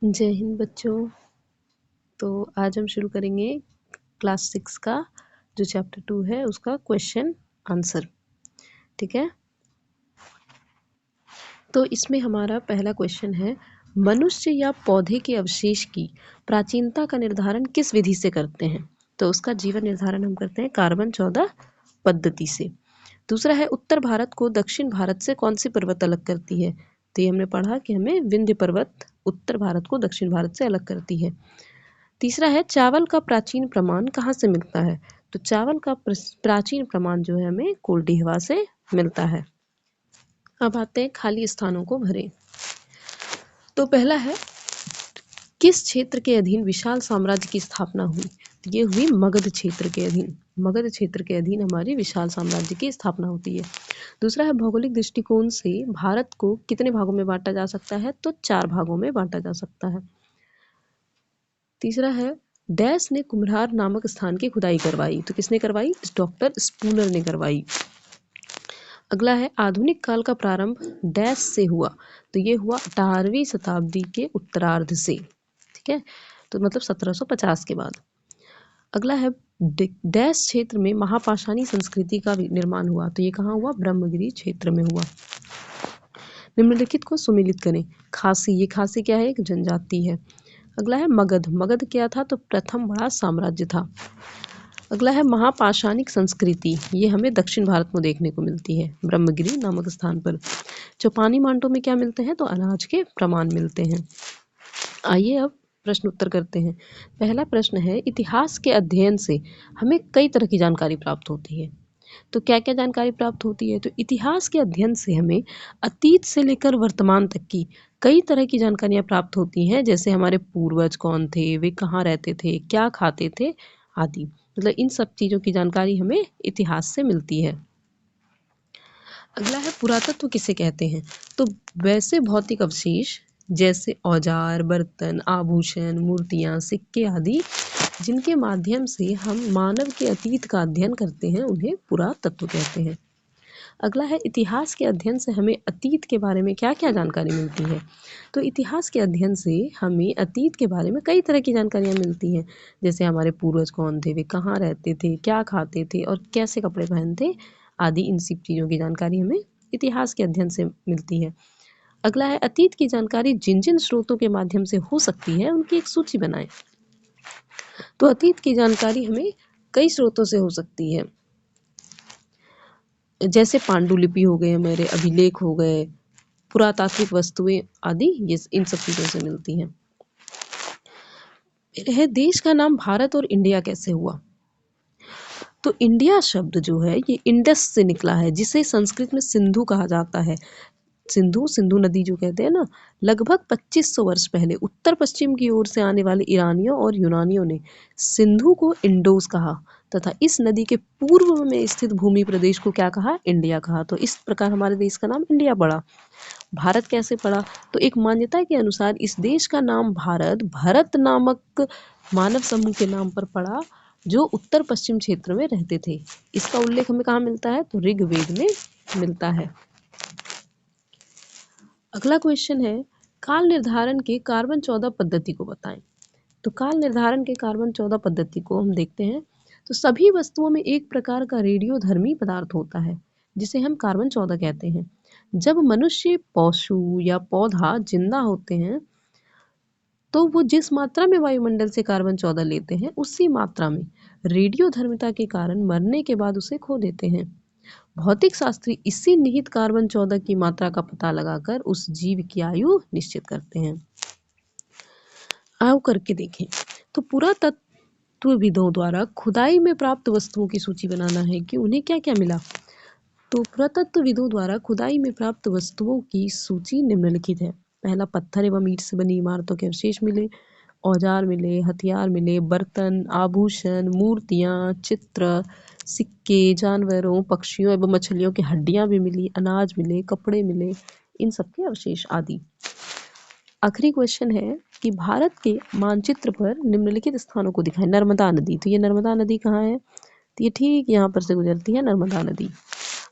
जय हिंद बच्चों। तो आज हम शुरू करेंगे क्लास 6 का जो चैप्टर 2 है उसका क्वेश्चन आंसर। ठीक है, तो इसमें हमारा पहला क्वेश्चन है, मनुष्य या पौधे के अवशेष की प्राचीनता का निर्धारण किस विधि से करते हैं? तो उसका जीवन निर्धारण हम करते हैं कार्बन 14 पद्धति से। दूसरा है, उत्तर भारत को दक्षिण भारत से कौन सी पर्वत अलग करती है? तो ये हमने पढ़ा कि हमें विंध्य पर्वत उत्तर भारत को दक्षिण भारत से अलग करती है। तीसरा है, चावल का प्राचीन प्रमाण कहाँ से मिलता है? तो चावल का प्राचीन प्रमाण जो है हमें कोल्डी हवा से मिलता है। अब आते हैं खाली स्थानों को भरें। तो पहला है, किस क्षेत्र के अधीन विशाल साम्राज्य की स्थापना हुई? तो ये हुई मगध क्षेत्र के अधीन। मगध क्षेत्र के अधीन हमारी विशाल साम्राज्य की स्थापना होती है। दूसरा है, भौगोलिक दृष्टिकोण से भारत को कितने भागों में बांटा जा सकता है? तो 4 भागों में बांटा जा सकता है। तीसरा है, डैश ने कुम्हरार नामक स्थान की खुदाई करवाई? तो किसने करवाई? डॉक्टर स्पूनर ने करवाई। अगला है, आधुनिक काल का प्रारंभ डैश से हुआ? तो ये हुआ 18वीं शताब्दी के उत्तरार्ध से। ठीक है, तो मतलब 1750 के बाद। अगला है, डैश क्षेत्र में महापाषाणी संस्कृति का निर्माण हुआ? तो ये कहाँ हुआ? ब्रह्मगिरी क्षेत्र में हुआ। निम्नलिखित को सुमेलित करें। खासी, ये खासी क्या है? एक जनजाति है। अगला है, मगध। मगध क्या था? तो प्रथम बड़ा साम्राज्य था। अगला है, महापाषाणिक संस्कृति, ये हमें दक्षिण भारत में देखने को मिलती है ब्रह्मगिरी नामक स्थान पर। चौपानी मांटो में क्या मिलते हैं? तो अनाज के प्रमाण मिलते हैं। आइए अब प्रश्न उत्तर करते हैं। पहला प्रश्न है, इतिहास के अध्ययन से हमें कई तरह की जानकारी प्राप्त होती है। तो क्या क्या जानकारी प्राप्त होती है? तो इतिहास के अध्ययन से हमें अतीत से लेकर वर्तमान तक की कई तरह की जानकारियाँ प्राप्त होती हैं, जैसे हमारे पूर्वज कौन थे, वे कहाँ रहते थे, क्या खाते थे आदि। मतलब इन सब चीज़ों की जानकारी हमें इतिहास से मिलती है। अगला है, पुरातत्व किसे कहते हैं? तो वैसे भौतिक अवशेष जैसे औजार, बर्तन, आभूषण, मूर्तियाँ, सिक्के आदि जिनके माध्यम से हम मानव के अतीत का अध्ययन करते हैं उन्हें पुरातत्व कहते हैं। अगला है, इतिहास के अध्ययन से हमें अतीत के बारे में क्या क्या जानकारी मिलती है? तो इतिहास के अध्ययन से हमें अतीत के बारे में कई तरह की जानकारियाँ मिलती हैं, जैसे हमारे पूर्वज कौन थे, वे कहाँ रहते थे, क्या खाते थे और कैसे कपड़े पहनते आदि। इन सब चीज़ों की जानकारी हमें इतिहास के अध्ययन से मिलती है। अगला है, अतीत की जानकारी जिन जिन स्रोतों के माध्यम से हो सकती है उनकी एक सूची बनाएं। तो अतीत की जानकारी हमें कई स्रोतों से हो सकती है, जैसे पांडुलिपि हो गए, हमारे अभिलेख हो गए, पुरातात्विक वस्तुएं आदि, ये इन सब चीज़ों से मिलती हैं। है, देश का नाम भारत और इंडिया कैसे हुआ? तो इंडिया शब्द जो है ये इंडस से निकला है, जिसे संस्कृत में सिंधु कहा जाता है। सिंधु नदी जो कहते हैं ना, लगभग 2500 वर्ष पहले उत्तर पश्चिम की ओर से आने वाले ईरानियों और यूनानियों ने सिंधु को इंडोस कहा तथा इस नदी के पूर्व में स्थित भूमि प्रदेश को क्या कहा? इंडिया कहा। तो इस प्रकार हमारे देश का नाम इंडिया पड़ा। भारत कैसे पड़ा? तो एक मान्यता के अनुसार इस देश का नाम भारत भरत नामक मानव समूह के नाम पर पड़ा, जो उत्तर पश्चिम क्षेत्र में रहते थे। इसका उल्लेख हमें कहाँ मिलता है? तो ऋग्वेद में मिलता है। अगला क्वेश्चन है, काल निर्धारण के कार्बन 14 पद्धति को बताएं। तो काल निर्धारण के कार्बन 14 पद्धति को हम देखते हैं। तो सभी वस्तुओं में एक प्रकार का रेडियोधर्मी पदार्थ होता है जिसे हम कार्बन 14 कहते हैं। जब मनुष्य, पशु या पौधा जिंदा होते हैं तो वो जिस मात्रा में वायुमंडल से कार्बन 14 लेते हैं उसी मात्रा में रेडियोधर्मिता के कारण मरने के बाद उसे खो देते हैं। भौतिक शास्त्री इसी निहित कार्बन 14 की मात्रा का पता लगाकर उस जीव की आयु निश्चित करते हैं। आओ करके देखें। तो पुरातत्वविदों द्वारा खुदाई में प्राप्त वस्तुओं की सूची बनाना है कि उन्हें क्या क्या मिला। तो पुरातत्वविदों द्वारा खुदाई में प्राप्त वस्तुओं की सूची निम्नलिखित है। पहला, पत्थर एवं ईंट से बनी इमारतों के अवशेष मिले, औजार मिले, हथियार मिले, बर्तन, आभूषण, मूर्तियाँ, चित्र, सिक्के, जानवरों, पक्षियों एवं मछलियों की हड्डियाँ भी मिली, अनाज मिले, कपड़े मिले, इन सब के अवशेष आदि। आखिरी क्वेश्चन है कि भारत के मानचित्र पर निम्नलिखित स्थानों को दिखाएं। नर्मदा नदी, तो ये नर्मदा नदी कहाँ है? तो ये ठीक यहाँ पर से गुजरती है नर्मदा नदी।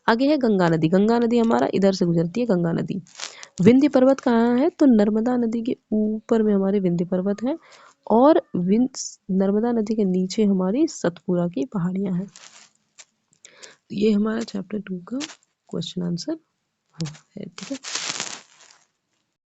आगे है गंगा नदी। गंगा नदी हमारा इधर से गुजरती है गंगा नदी। विंध्य पर्वत कहाँ है? तो नर्मदा नदी के ऊपर में हमारे विंध्य पर्वत है और नर्मदा नदी के नीचे हमारी सतपुरा की पहाड़ियाँ हैं। ये हमारा चैप्टर 2 का क्वेश्चन आंसर है, ठीक है।